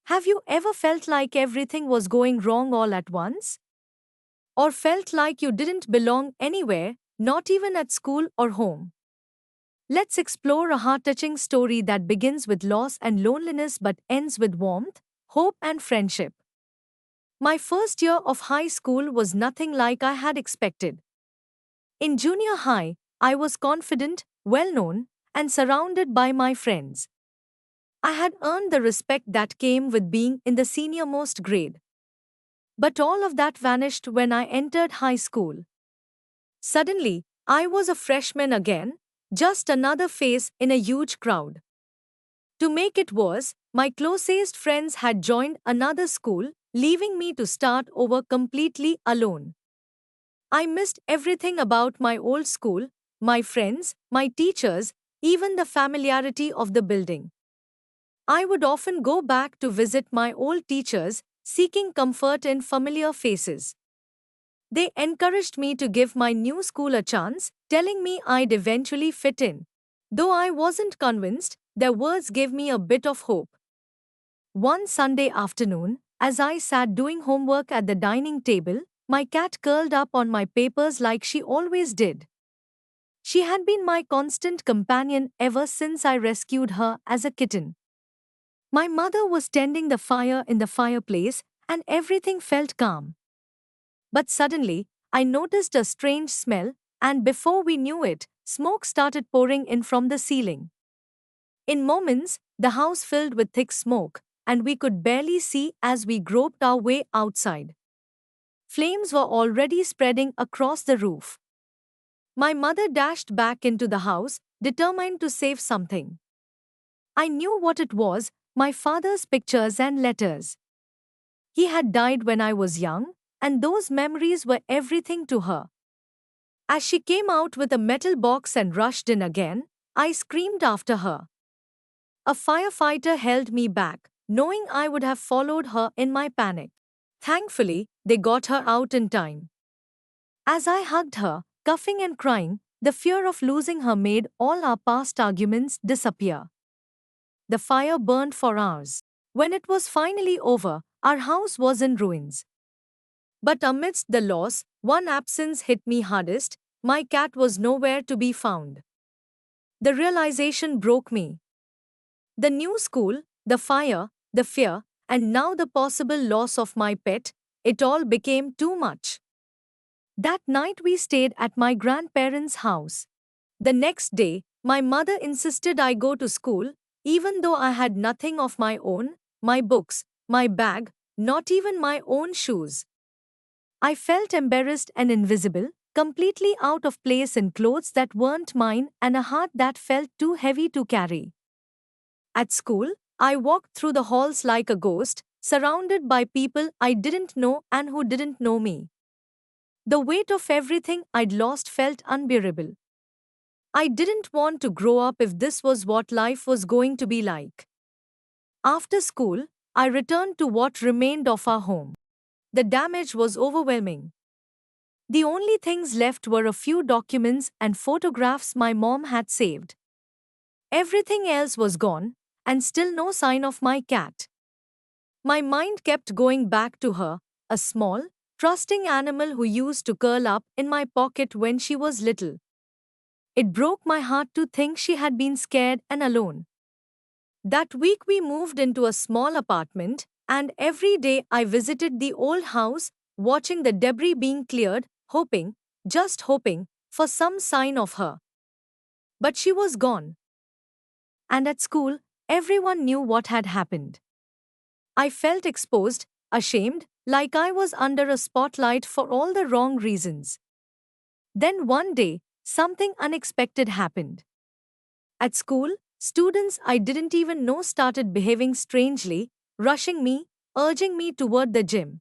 Have you ever felt like everything was going wrong all at once? Or felt like you didn't belong anywhere, not even at school or home? Let's explore a heart touching story that begins with loss and loneliness but ends with warmth, hope, and friendship. My first year of high school was nothing like I had expected. In junior high, I was confident, well known, and surrounded by my friends. I had earned the respect that came with being in the senior-most grade. But all of that vanished when I entered high school. Suddenly, I was a freshman again, just another face in a huge crowd. To make it worse, my closest friends had joined another school, leaving me to start over completely alone. I missed everything about my old school, my friends, my teachers, even the familiarity of the building. I would often go back to visit my old teachers, seeking comfort in familiar faces. They encouraged me to give my new school a chance, telling me I'd eventually fit in. Though I wasn't convinced, their words gave me a bit of hope. One Sunday afternoon, as I sat doing homework at the dining table, my cat curled up on my papers like she always did. She had been my constant companion ever since I rescued her as a kitten. My mother was tending the fire in the fireplace, and everything felt calm. But suddenly, I noticed a strange smell, and before we knew it, smoke started pouring in from the ceiling. In moments, the house filled with thick smoke, and we could barely see as we groped our way outside. Flames were already spreading across the roof. My mother dashed back into the house, determined to save something. I knew what it was: my father's pictures and letters. He had died when I was young, and those memories were everything to her. As she came out with a metal box and rushed in again, I screamed after her. A firefighter held me back, knowing I would have followed her in my panic. Thankfully, they got her out in time. As I hugged her, coughing and crying, the fear of losing her made all our past arguments disappear. The fire burned for hours. When it was finally over, our house was in ruins. But amidst the loss, one absence hit me hardest: my cat was nowhere to be found. The realization broke me. The new school, the fire, the fear, and now the possible loss of my pet, it all became too much. That night we stayed at my grandparents' house. The next day, my mother insisted I go to school, even though I had nothing of my own: my books, my bag, not even my own shoes. I felt embarrassed and invisible, completely out of place in clothes that weren't mine and a heart that felt too heavy to carry. At school, I walked through the halls like a ghost, surrounded by people I didn't know and who didn't know me. The weight of everything I'd lost felt unbearable. I didn't want to grow up if this was what life was going to be like. After school, I returned to what remained of our home. The damage was overwhelming. The only things left were a few documents and photographs my mom had saved. Everything else was gone, and still no sign of my cat. My mind kept going back to her, a small, trusting animal who used to curl up in my pocket when she was little. It broke my heart to think she had been scared and alone. That week we moved into a small apartment, and every day I visited the old house, watching the debris being cleared, hoping, just hoping, for some sign of her. But she was gone. And at school, everyone knew what had happened. I felt exposed, ashamed, like I was under a spotlight for all the wrong reasons. Then one day, something unexpected happened. At school, students I didn't even know started behaving strangely, rushing me, urging me toward the gym.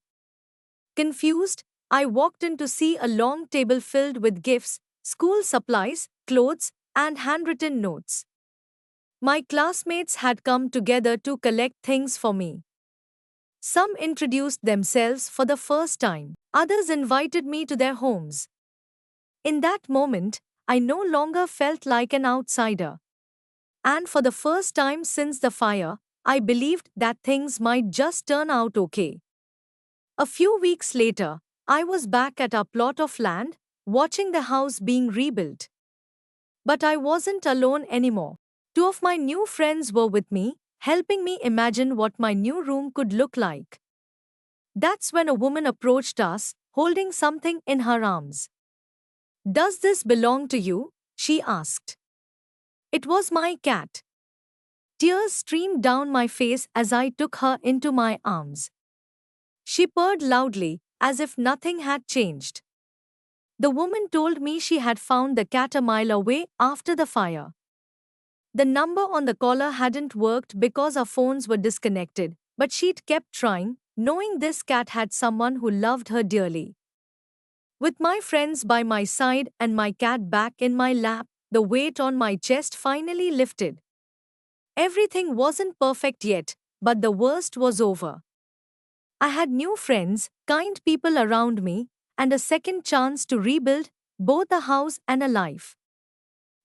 Confused, I walked in to see a long table filled with gifts, school supplies, clothes, and handwritten notes. My classmates had come together to collect things for me. Some introduced themselves for the first time, others invited me to their homes. In that moment, I no longer felt like an outsider. And for the first time since the fire, I believed that things might just turn out okay. A few weeks later, I was back at our plot of land, watching the house being rebuilt. But I wasn't alone anymore. Two of my new friends were with me, helping me imagine what my new room could look like. That's when a woman approached us, holding something in her arms. Does this belong to you? She asked. It was my cat. Tears streamed down my face as I took her into my arms. She purred loudly, as if nothing had changed. The woman told me she had found the cat a mile away after the fire. The number on the collar hadn't worked because our phones were disconnected, but she'd kept trying, knowing this cat had someone who loved her dearly. With my friends by my side and my cat back in my lap, the weight on my chest finally lifted. Everything wasn't perfect yet, but the worst was over. I had new friends, kind people around me, and a second chance to rebuild both a house and a life.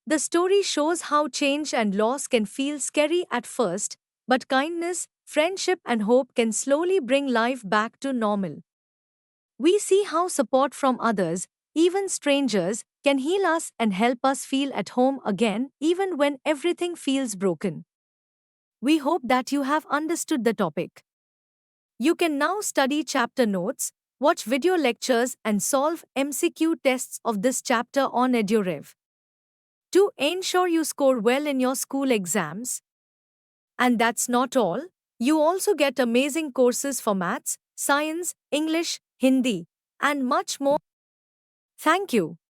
The story shows how change and loss can feel scary at first, but kindness, friendship, and hope can slowly bring life back to normal. We see how support from others, even strangers, can heal us and help us feel at home again, even when everything feels broken. We hope that you have understood the topic. You can now study chapter notes, watch video lectures, and solve MCQ tests of this chapter on EduRev. To ensure you score well in your school exams. And that's not all, you also get amazing courses for maths, science, English, Hindi, and much more. Thank you.